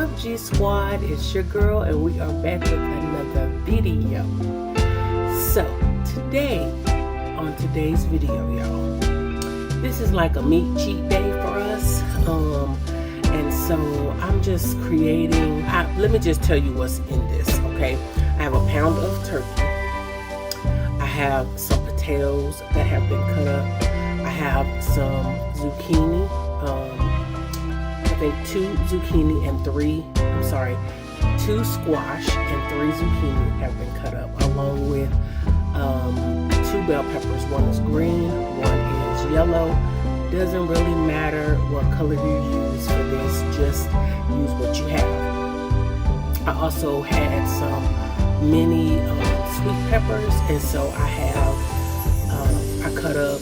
up, G Squad? It's your girl, and we are back with another video. So today, on today's video, y'all, this is like a meat cheat day for us. And so I'm just creating. Let me just tell you what's in this, okay? I have a pound of turkey. I have some potatoes that have been cut up. I have some zucchini. I think 2 zucchini and 2 squash and 3 zucchini have been cut up, along with 2 bell peppers. One is green, one is yellow. Doesn't really matter what color you use for this, just use what you have. I also had some mini sweet peppers, and so I have I cut up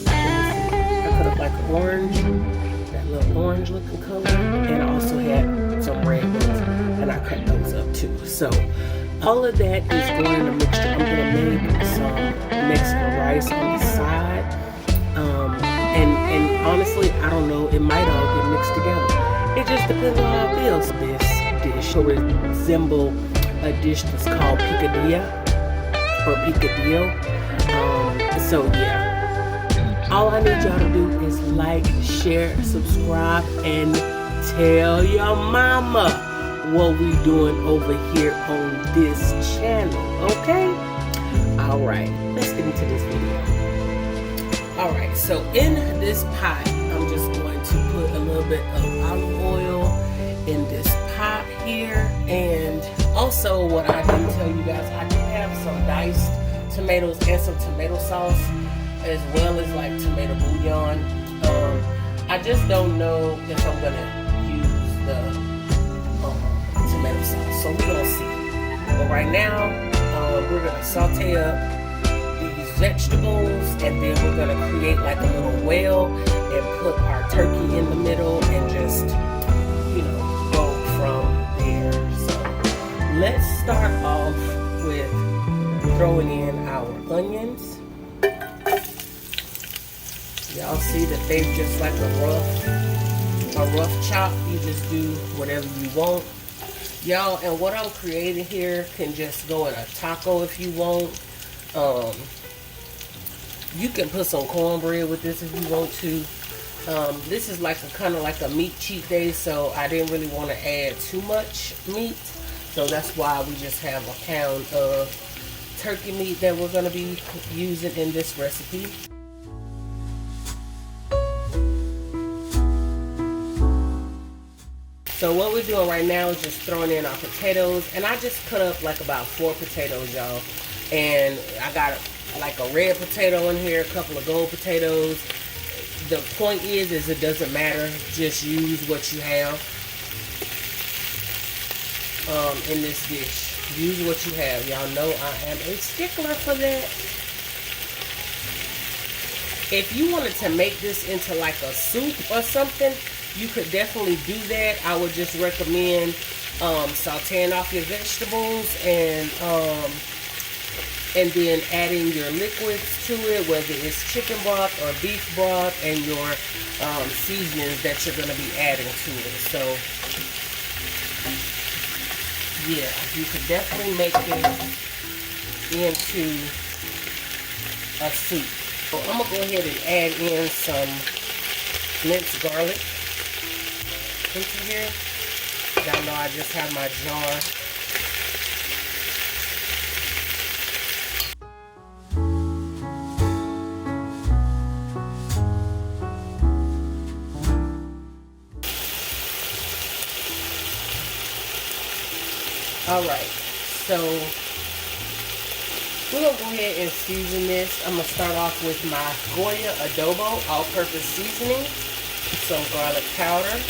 like orange, that little orange looking color, and I also had some red ones, and I cut those up too. So all of that is going in a mixture. I'm gonna make some Mexican rice on the side, and honestly, I don't know, it might all get mixed together. It just depends on how it feels. This dish will resemble a dish that's called picadillo or picadillo. So yeah. All I need y'all to do is like, share, subscribe, and tell your mama what we doing over here on this channel, okay? Alright, let's get into this video. Alright, so in this pot, I'm just going to put a little bit of olive oil in this pot here. And also, what I didn't tell you guys, I do have some diced tomatoes and some tomato sauce, as well as like tomato bouillon. I just don't know if I'm gonna use the tomato sauce, so we're gonna see. But right now, we're gonna saute up these vegetables, and then we're gonna create like a little well and put our turkey in the middle and just, you know, go from there. So let's start off with throwing in our onions. Y'all see that they've just like a rough chop. You just do whatever you want, y'all. And what I'm creating here can just go in a taco if you want. You can put some cornbread with this if you want to. This is like a kind of like a meat cheat day, so I didn't really want to add too much meat. So that's why we just have a pound of turkey meat that we're going to be using in this recipe. So what we're doing right now is just throwing in our potatoes, and I just cut up like about 4 potatoes, y'all. And I got like a red potato in here, a couple of gold potatoes. The point is it doesn't matter. Just use what you have in this dish. Use what you have. Y'all know I am a stickler for that. If you wanted to make this into like a soup or something, you could definitely do that. I would just recommend sauteing off your vegetables and then adding your liquids to it, whether it's chicken broth or beef broth, and your seasonings that you're going to be adding to it. So yeah, you could definitely make this into a soup. So I'm going to go ahead and add in some minced garlic into here. Y'all know I just have my jar. Alright, so we're going to go ahead and season this. I'm going to start off with my Goya adobo all-purpose seasoning, some garlic powder,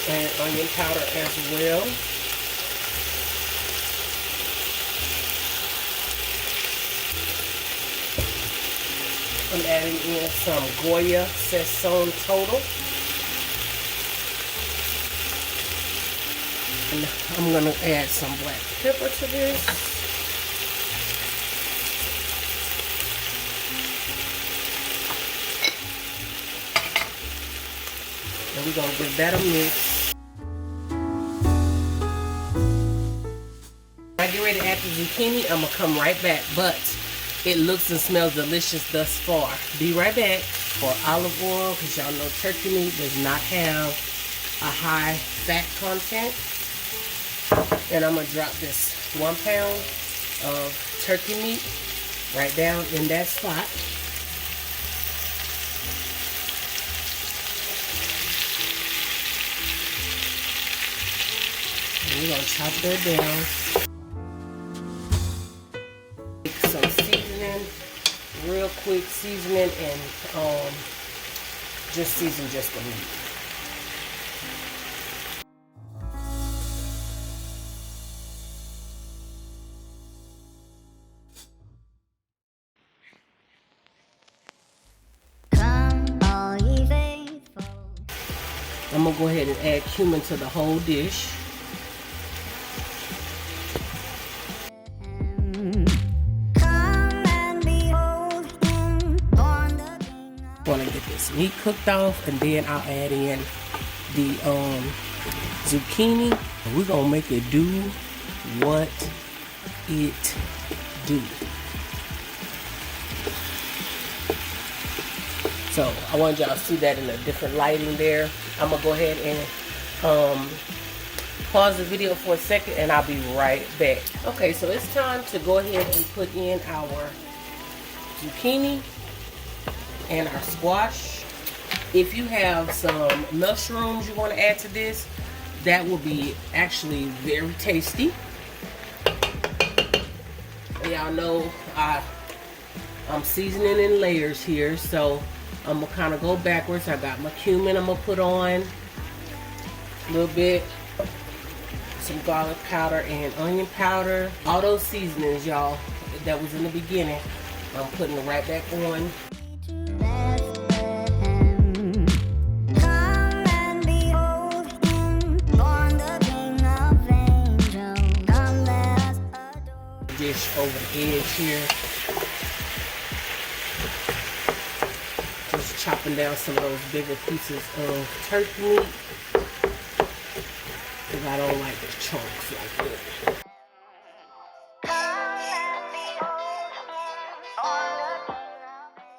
and onion powder as well. I'm adding in some Goya Sazon Total. And I'm going to add some black pepper to this. And we're gonna give that a mix. When I get ready to add the zucchini, I'm gonna come right back, but it looks and smells delicious thus far. Be right back for olive oil, because y'all know turkey meat does not have a high fat content. And I'm gonna drop this 1 pound of turkey meat right down in that spot. And we're gonna chop that down. Some seasoning, real quick seasoning, and just season just the meat. I'm gonna go ahead and add cumin to the whole dish. Want to get this meat cooked off, and then I'll add in the zucchini. We're gonna make it do what it do. So I want y'all to see that in a different lighting there. I'm gonna go ahead and pause the video for a second, and I'll be right back. Okay, so it's time to go ahead and put in our zucchini and our squash. If you have some mushrooms you want to add to this, that will be actually very tasty. Y'all know I'm seasoning in layers here, so I'm gonna kind of go backwards. I got my cumin I'm gonna put on, a little bit, some garlic powder and onion powder. All those seasonings, y'all, that was in the beginning, I'm putting it right back on. Dish over the edge here. Just chopping down some of those bigger pieces of turkey meat, because I don't like the chunks like that.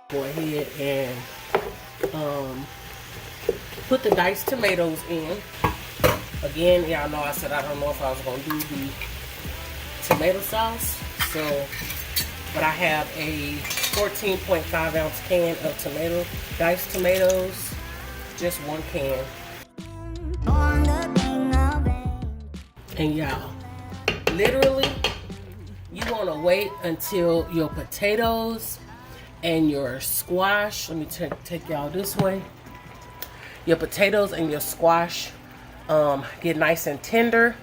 Go ahead and put the diced tomatoes in. Again, y'all know I said I don't know if I was going to do the tomato sauce, so, but I have a 14.5 ounce can of diced tomatoes, just 1 can. And y'all, literally, you want to wait until your potatoes and your squash, let me take y'all this way, your potatoes and your squash get nice and tender,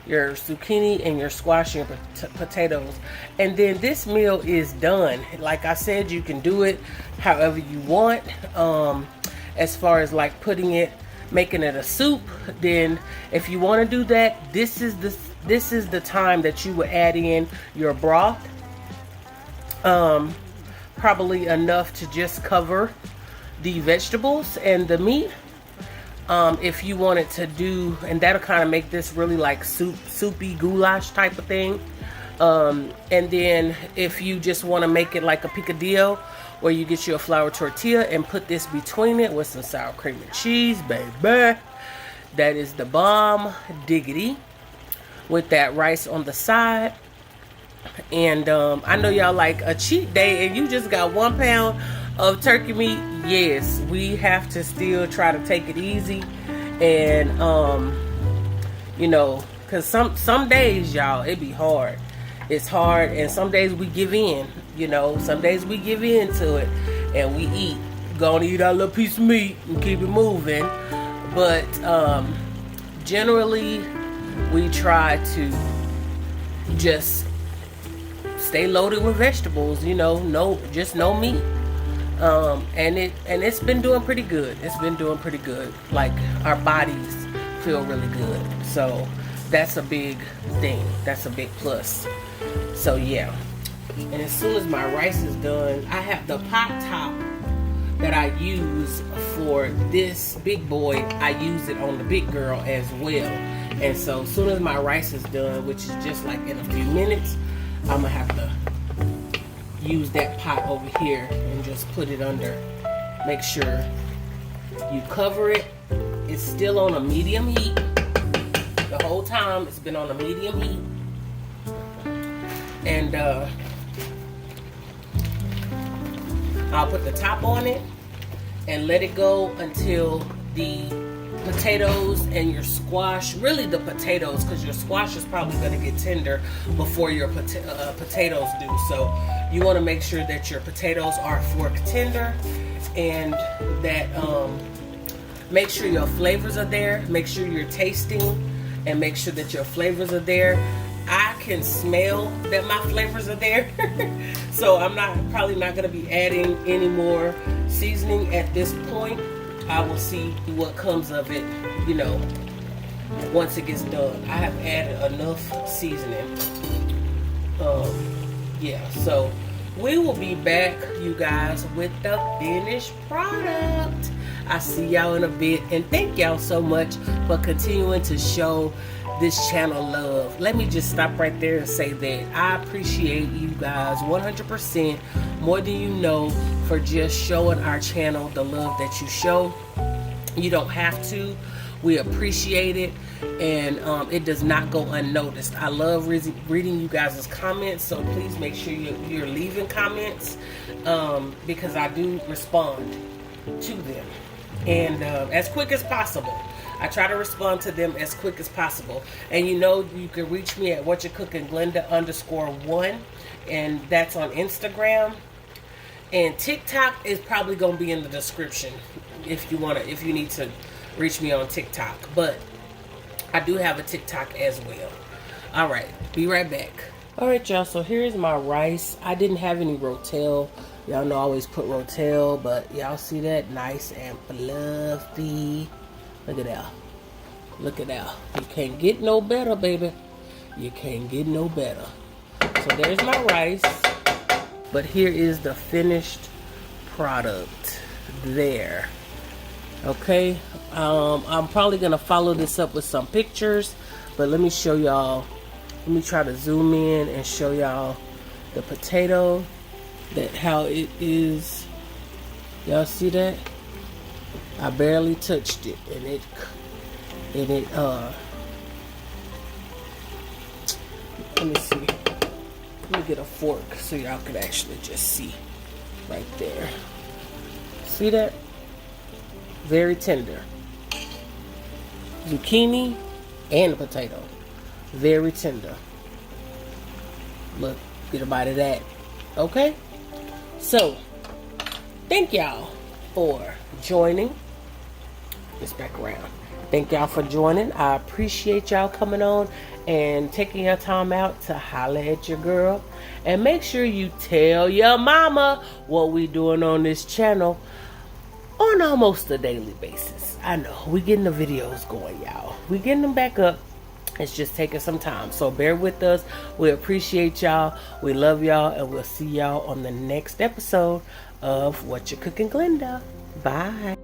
your zucchini and your squash and your potatoes, and then this meal is done. Like I said, you can do it however you want. As far as like making it a soup, then if you want to do that, this is the time that you would add in your broth, probably enough to just cover the vegetables and the meat. If you wanted to do, and that'll kind of make this really like soupy goulash type of thing. And then if you just want to make it like a picadillo, where you get you a flour tortilla and put this between it with some sour cream and cheese, baby, that is the bomb diggity, with that rice on the side. And I know y'all like a cheat day and you just got 1 pound of turkey meat. Yes, we have to still try to take it easy, and you know, because some days, y'all, it be hard. It's hard, and some days we give in. You know, some days we give in to it and we eat. Gonna eat our little piece of meat and keep it moving. But generally, we try to just stay loaded with vegetables. You know, just no meat. And it's been doing pretty good. It's been doing pretty good. Like, our bodies feel really good. So that's a big thing. That's a big plus. So yeah. And as soon as my rice is done, I have the pot top that I use for this big boy, I use it on the big girl as well. And so as soon as my rice is done, which is just like in a few minutes, I'm gonna have to use that pot over here and just put it under. Make sure you cover it. It's still on a medium heat. The whole time it's been on a medium heat. And I'll put the top on it and let it go until the potatoes and your squash, really the potatoes, because your squash is probably going to get tender before your potatoes do. So you want to make sure that your potatoes are fork tender, and that make sure your flavors are there. Make sure you're tasting and make sure that your flavors are there. I can smell that my flavors are there. So I'm probably not going to be adding any more seasoning at this point. I will see what comes of it, you know, once it gets done. I have added enough seasoning. Yeah, so we will be back, you guys, with the finished product. I see y'all in a bit, and thank y'all so much for continuing to show this channel love. Let me just stop right there and say that I appreciate you guys 100%, more than you know, for just showing our channel the love that you show. You don't have to. We appreciate it, and it does not go unnoticed. I love reading you guys' comments, so please make sure you're leaving comments, because I do respond to them, and as quick as possible. I try to respond to them as quick as possible. And you know, you can reach me at WhatchaCookinGlenda _1, and that's on Instagram. And TikTok is probably gonna be in the description if you need to reach me on TikTok. But I do have a TikTok as well. All right, be right back. All right, y'all. So here's my rice. I didn't have any rotel. Y'all know I always put rotel, but y'all see that? Nice and fluffy. Look at that. Look at that. You can't get no better, baby. You can't get no better. So there's my rice. But here is the finished product there. Okay. I'm probably going to follow this up with some pictures. But let me show y'all. Let me try to zoom in and show y'all the potato. How it is. Y'all see that? I barely touched it, and it let me see. Let me get a fork so y'all can actually just see right there. See that? Very tender. Zucchini and a potato. Very tender. Look, get a bite of that. Okay? So, thank y'all for joining. It's back around. Thank y'all for joining. I appreciate y'all coming on and taking your time out to holler at your girl. And make sure you tell your mama what we doing on this channel on almost a daily basis. I know, we getting the videos going, y'all. We getting them back up. It's just taking some time. So bear with us. We appreciate y'all. We love y'all. And we'll see y'all on the next episode of Whatcha Cookin Glenda. Bye.